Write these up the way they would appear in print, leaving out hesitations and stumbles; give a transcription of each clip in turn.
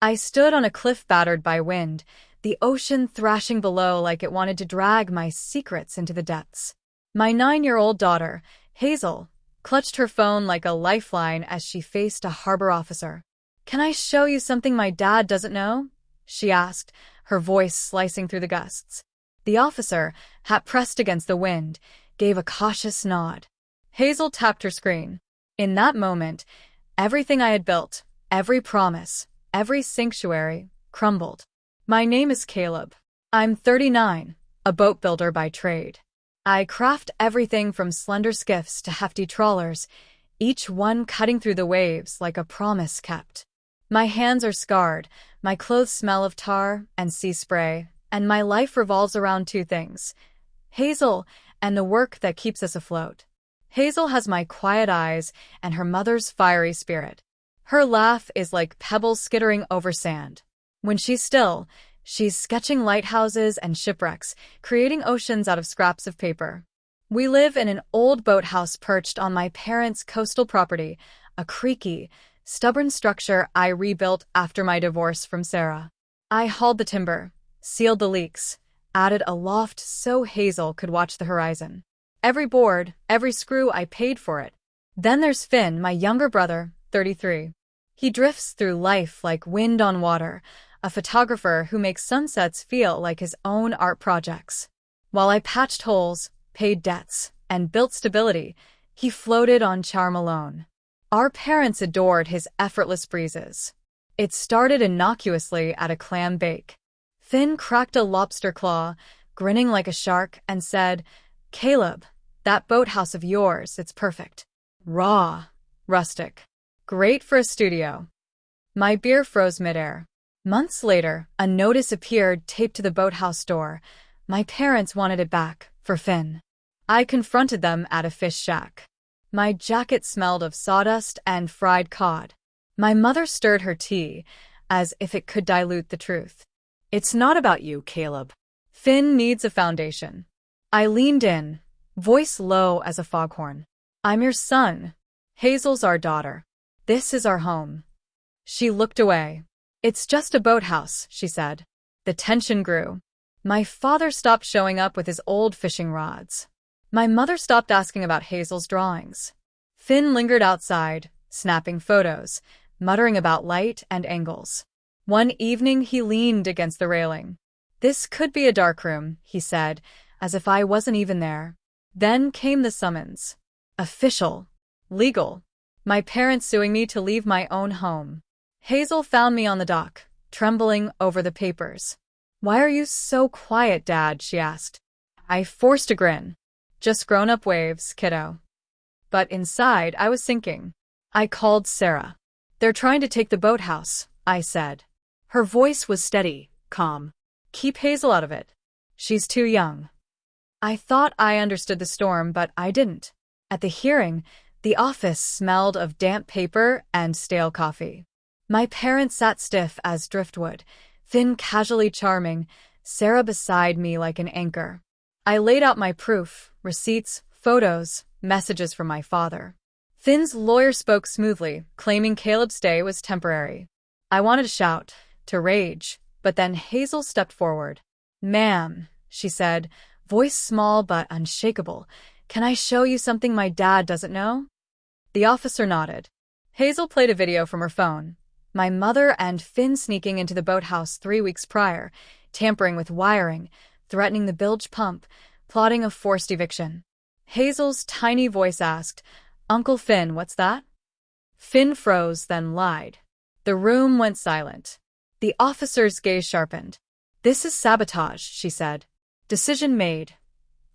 I stood on a cliff battered by wind, the ocean thrashing below like it wanted to drag my secrets into the depths. My 9-year-old daughter, Hazel, clutched her phone like a lifeline as she faced a harbor officer. "Can I show you something my dad doesn't know?" she asked, her voice slicing through the gusts. The officer, hat pressed against the wind, gave a cautious nod. Hazel tapped her screen. In that moment, everything I had built, every promise, every sanctuary, crumbled. "My name is Caleb. I'm 39, a boat builder by trade. I craft everything from slender skiffs to hefty trawlers, each one cutting through the waves like a promise kept. My hands are scarred, my clothes smell of tar and sea spray, and my life revolves around two things: Hazel and the work that keeps us afloat. Hazel has my quiet eyes and her mother's fiery spirit. Her laugh is like pebbles skittering over sand. When she's still, she's sketching lighthouses and shipwrecks, creating oceans out of scraps of paper. We live in an old boathouse perched on my parents' coastal property, a creaky, stubborn structure I rebuilt after my divorce from Sarah. I hauled the timber, sealed the leaks, added a loft so Hazel could watch the horizon. Every board, every screw, I paid for it. Then there's Finn, my younger brother, 33. He drifts through life like wind on water, a photographer who makes sunsets feel like his own art projects. While I patched holes, paid debts, and built stability, he floated on charm alone. Our parents adored his effortless breezes. It started innocuously at a clam bake. Finn cracked a lobster claw, grinning like a shark, and said, "Caleb, that boathouse of yours, it's perfect. Raw, rustic, great for a studio." My beer froze midair. Months later, a notice appeared taped to the boathouse door. My parents wanted it back, for Finn. I confronted them at a fish shack. My jacket smelled of sawdust and fried cod. My mother stirred her tea, as if it could dilute the truth. "It's not about you, Caleb. Finn needs a foundation." I leaned in, voice low as a foghorn. "I'm your son. Hazel's our daughter. This is our home." She looked away. "It's just a boathouse," she said. The tension grew. My father stopped showing up with his old fishing rods. My mother stopped asking about Hazel's drawings. Finn lingered outside, snapping photos, muttering about light and angles. One evening he leaned against the railing. "This could be a darkroom," he said, as if I wasn't even there. Then came the summons. Official. Legal. My parents suing me to leave my own home. Hazel found me on the dock, trembling over the papers. "Why are you so quiet, Dad?" she asked. I forced a grin. "Just grown-up waves, kiddo." But inside, I was sinking. I called Sarah. "They're trying to take the boathouse," I said. Her voice was steady, calm. "Keep Hazel out of it. She's too young." I thought I understood the storm, but I didn't. At the hearing, the office smelled of damp paper and stale coffee. My parents sat stiff as driftwood, Finn casually charming, Sarah beside me like an anchor. I laid out my proof, receipts, photos, messages from my father. Finn's lawyer spoke smoothly, claiming Caleb's stay was temporary. I wanted to shout, to rage, but then Hazel stepped forward. "Ma'am," she said, voice small but unshakable, "can I show you something my dad doesn't know?" The officer nodded. Hazel played a video from her phone. My mother and Finn sneaking into the boathouse 3 weeks prior, tampering with wiring, threatening the bilge pump, plotting a forced eviction. Hazel's tiny voice asked, "Uncle Finn, what's that?" Finn froze, then lied. The room went silent. The officer's gaze sharpened. "This is sabotage," she said. Decision made.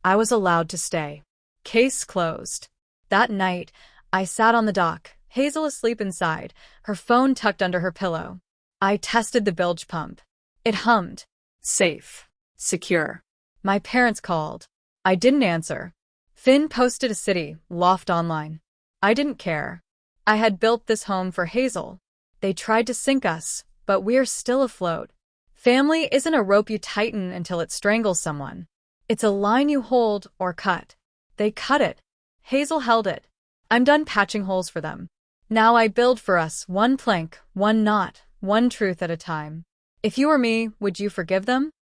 I was allowed to stay. Case closed. That night, I sat on the dock, Hazel asleep inside, her phone tucked under her pillow. I tested the bilge pump. It hummed. Safe. Secure. My parents called. I didn't answer. Finn posted a city, loft online. I didn't care. I had built this home for Hazel. They tried to sink us, but we're still afloat. Family isn't a rope you tighten until it strangles someone. It's a line you hold or cut. They cut it. Hazel held it. I'm done patching holes for them. Now I build for us, one plank, one knot, one truth at a time. If you were me, would you forgive them?